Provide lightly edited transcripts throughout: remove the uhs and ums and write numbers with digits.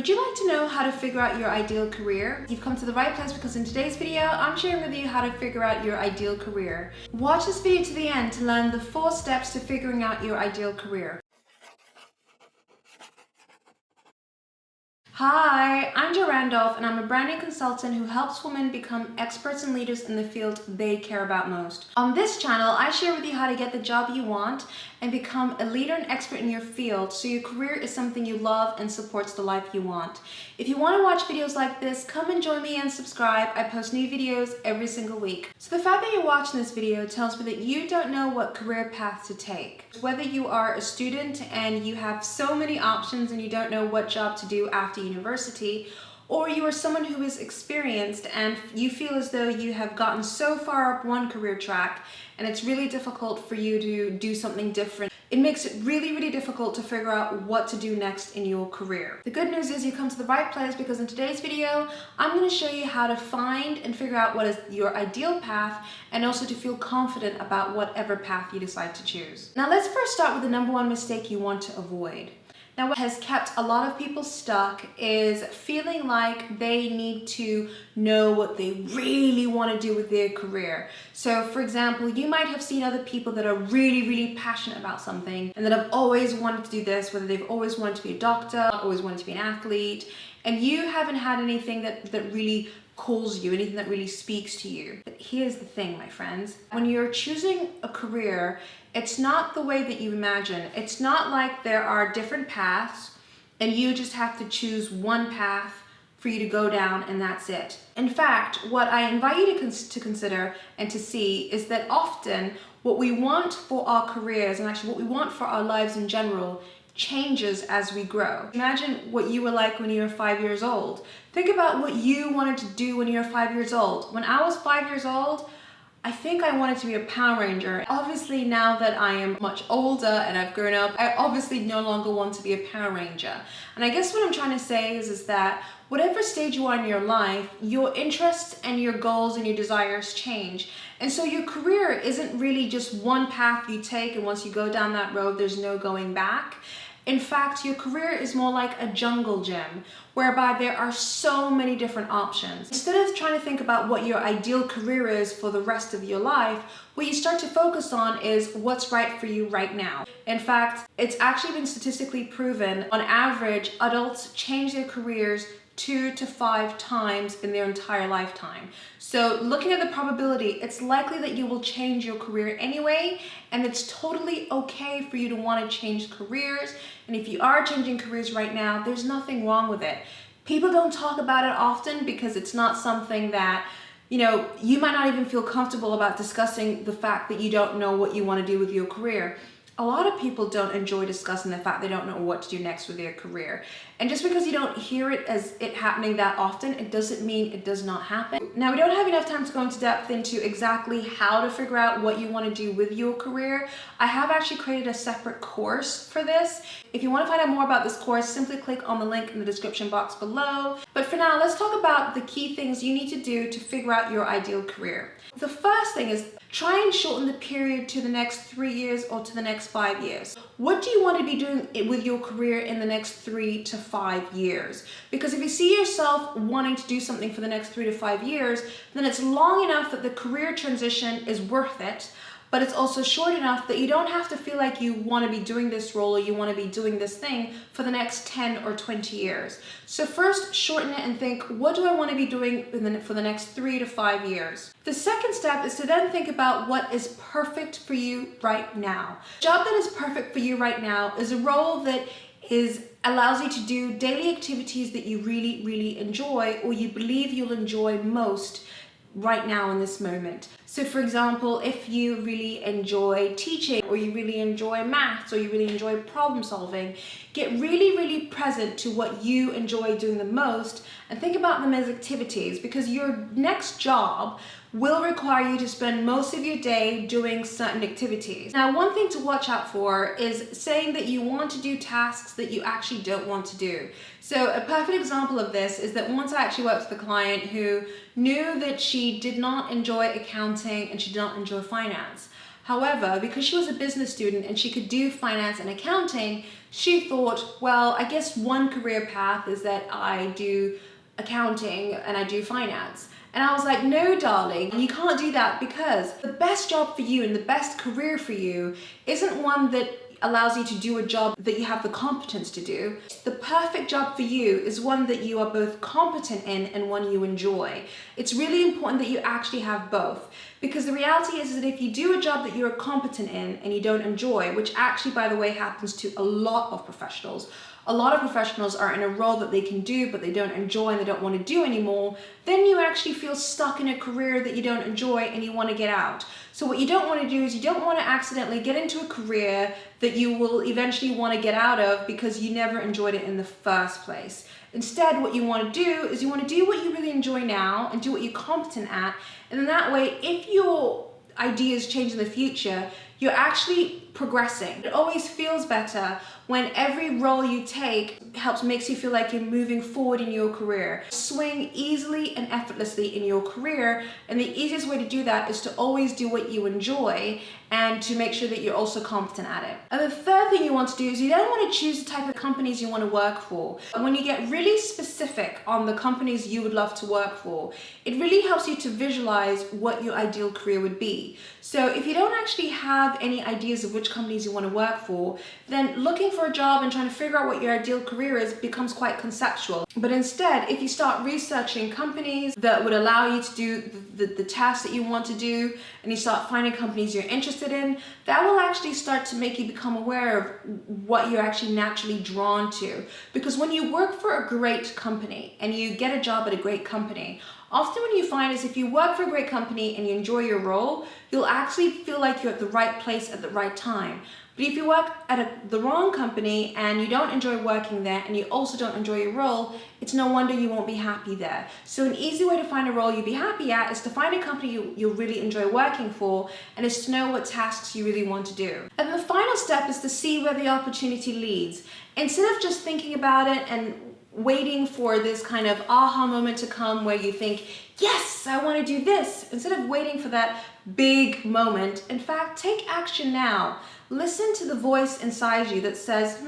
Would you like to know how to figure out your ideal career? You've come to the right place because in today's video, I'm sharing with you how to figure out your ideal career. Watch this video to the end to learn the 4 steps to figuring out your ideal career. Hi, I'm Jo Randolph and I'm a branding consultant who helps women become experts and leaders in the field they care about most. On this channel, I share with you how to get the job you want and become a leader and expert in your field so your career is something you love and supports the life you want. If you want to watch videos like this, come and join me and subscribe. I post new videos every single week. So the fact that you're watching this video tells me that you don't know what career path to take. Whether you are a student and you have so many options and you don't know what job to do after university, or you are someone who is experienced and you feel as though you have gotten so far up one career track and it's really difficult for you to do something different. It makes it really, really difficult to figure out what to do next in your career. The good news is you come to the right place because in today's video, I'm going to show you how to find and figure out what is your ideal path and also to feel confident about whatever path you decide to choose. Now let's first start with the number one mistake you want to avoid. Now, what has kept a lot of people stuck is feeling like they need to know what they really want to do with their career. So, for example, you might have seen other people that are really, really passionate about something and that have always wanted to do this, whether they've always wanted to be a doctor, always wanted to be an athlete, and you haven't had anything that really calls you, anything that really speaks to you. But here's the thing, my friends. When you're choosing a career, it's not the way that you imagine. It's not like there are different paths and you just have to choose one path for you to go down and that's it. In fact, what I invite you to consider and to see is that often what we want for our careers and actually what we want for our lives in general changes as we grow. Imagine what you were like when you were 5 years old. Think about what you wanted to do when you were 5 years old. When I was 5 years old, I think I wanted to be a Power Ranger. Obviously, now that I am much older and I've grown up, I obviously no longer want to be a Power Ranger. And I guess what I'm trying to say is that whatever stage you are in your life, your interests and your goals and your desires change. And so your career isn't really just one path you take and once you go down that road, there's no going back. In fact, your career is more like a jungle gym, whereby there are so many different options. Instead of trying to think about what your ideal career is for the rest of your life, what you start to focus on is what's right for you right now. In fact, it's actually been statistically proven, on average, adults change their careers 2 to 5 times in their entire lifetime. So looking at the probability, it's likely that you will change your career anyway, and it's totally okay for you to want to change careers. And if you are changing careers right now, there's nothing wrong with it. People don't talk about it often because it's not something that, you might not even feel comfortable about discussing the fact that you don't know what you want to do with your career. A lot of people don't enjoy discussing the fact they don't know what to do next with their career. And just because you don't hear it as it happening that often, it doesn't mean it does not happen. Now, we don't have enough time to go into depth into exactly how to figure out what you want to do with your career. I have actually created a separate course for this. If you want to find out more about this course, simply click on the link in the description box below. But for now, let's talk about the key things you need to do to figure out your ideal career. The first thing is try and shorten the period to the next 3 years or to the next 5 years. What do you want to be doing with your career in the next 3 to 5 years? Because if you see yourself wanting to do something for the next 3 to 5 years, then it's long enough that the career transition is worth it, but it's also short enough that you don't have to feel like you want to be doing this role or you want to be doing this thing for the next 10 or 20 years. So first, shorten it and think, what do I want to be doing for the next 3 to 5 years? The second step is to then think about what is perfect for you right now. A job that is perfect for you right now is a role that allows you to do daily activities that you really, really enjoy or you believe you'll enjoy most right now in this moment. So for example, if you really enjoy teaching or you really enjoy maths or you really enjoy problem solving, get really, really present to what you enjoy doing the most and think about them as activities because your next job will require you to spend most of your day doing certain activities. Now, one thing to watch out for is saying that you want to do tasks that you actually don't want to do. So a perfect example of this is that once I actually worked with a client who knew that she did not enjoy accounting and she did not enjoy finance. However, because she was a business student and she could do finance and accounting, she thought, well, I guess one career path is that I do accounting and I do finance. And I was like, no, darling, you can't do that, because the best job for you and the best career for you isn't one that allows you to do a job that you have the competence to do. The perfect job for you is one that you are both competent in and one you enjoy. It's really important that you actually have both, because the reality is that if you do a job that you're competent in and you don't enjoy, which actually, by the way, happens to a lot of professionals, a lot of professionals are in a role that they can do but they don't enjoy and they don't want to do anymore, then you actually feel stuck in a career that you don't enjoy and you want to get out. So what you don't want to do is you don't want to accidentally get into a career that you will eventually want to get out of because you never enjoyed it in the first place. Instead, what you want to do is you want to do what you really enjoy now and do what you're competent at, and then that way, if your ideas change in the future, you're actually progressing. It always feels better when every role you take makes you feel like you're moving forward in your career. Swing easily and effortlessly in your career, and the easiest way to do that is to always do what you enjoy and to make sure that you're also competent at it. And the third thing you want to do is you then want to choose the type of companies you want to work for. And when you get really specific on the companies you would love to work for, it really helps you to visualize what your ideal career would be. So if you don't actually have any ideas of which companies you want to work for, then looking for a job and trying to figure out what your ideal career is becomes quite conceptual. But instead, if you start researching companies that would allow you to do the tasks that you want to do, and you start finding companies you're interested in, that will actually start to make you become aware of what you're actually naturally drawn to. Because when you work for a great company and you get a job at a great company, often what you find is if you work for a great company and you enjoy your role, you'll actually feel like you're at the right place at the right time. But if you work at the wrong company and you don't enjoy working there and you also don't enjoy your role, it's no wonder you won't be happy there. So an easy way to find a role you'll be happy at is to find a company you'll really enjoy working for, and is to know what tasks you really want to do. And the final step is to see where the opportunity leads. Instead of just thinking about it and waiting for this kind of aha moment to come where you think, yes, I want to do this. Instead of waiting for that big moment, in fact, take action now. Listen to the voice inside you that says,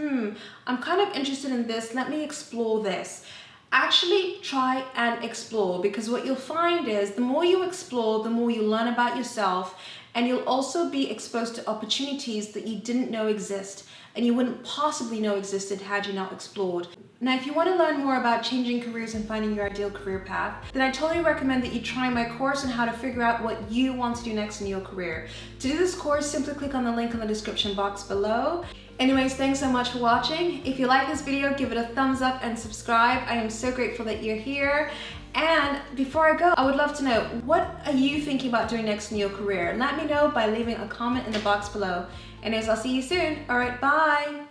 I'm kind of interested in this, let me explore this. Actually try and explore, because what you'll find is the more you explore, the more you learn about yourself, and you'll also be exposed to opportunities that you didn't know exist, and you wouldn't possibly know existed had you not explored. Now, if you want to learn more about changing careers and finding your ideal career path, then I totally recommend that you try my course on how to figure out what you want to do next in your career. To do this course, simply click on the link in the description box below. Anyways, thanks so much for watching. If you like this video, give it a thumbs up and subscribe. I am so grateful that you're here. And before I go, I would love to know, what are you thinking about doing next in your career? Let me know by leaving a comment in the box below. Anyways, I'll see you soon. All right, bye.